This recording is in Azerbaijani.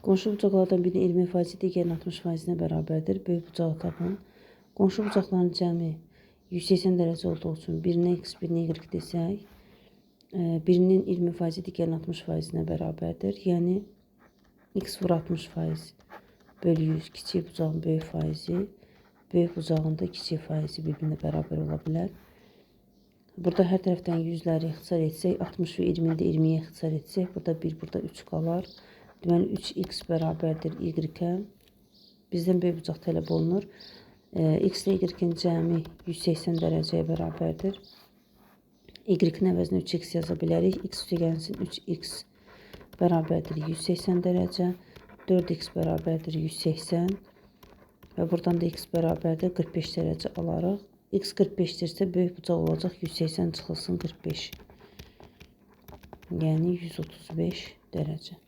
Qonşu bucaqlardan birinin 20%, digərinin 60%-nə bərabərdir. Böyük bucağı tapın. Qonşu bucaqların cəmi 180 dərəcə olduğu üçün birinə x, birinə y desək, birinin 20%, digərinin 60%-nə bərabərdir. Yəni, x vur 60% bölü 100 kiçik bucağın böyük faizi, böyük bucağın da kiçik faizi bir-birinə bərabər ola bilər. Burada hər tərəfdən 100-ləri ixtisar etsək, 60 və 20-ni də 20-yə ixtisar etsək, burada 1, burada 3 qalar. Deməli, 3x bərabərdir y-ə. Bizdən böyük bucaq tələb olunur. X ilə y-in cəmi 180 dərəcəyə bərabərdir. Y-in əvəzinə 3x yaza bilərik. X üstə gəlsin 3x bərabərdir 180 dərəcə. 4x bərabərdir 180. Və buradan da x bərabərdir 45 dərəcə alarıq. X 45-dirsə, böyük bucaq olacaq 180 çıxılsın 45. Yəni 135 dərəcə.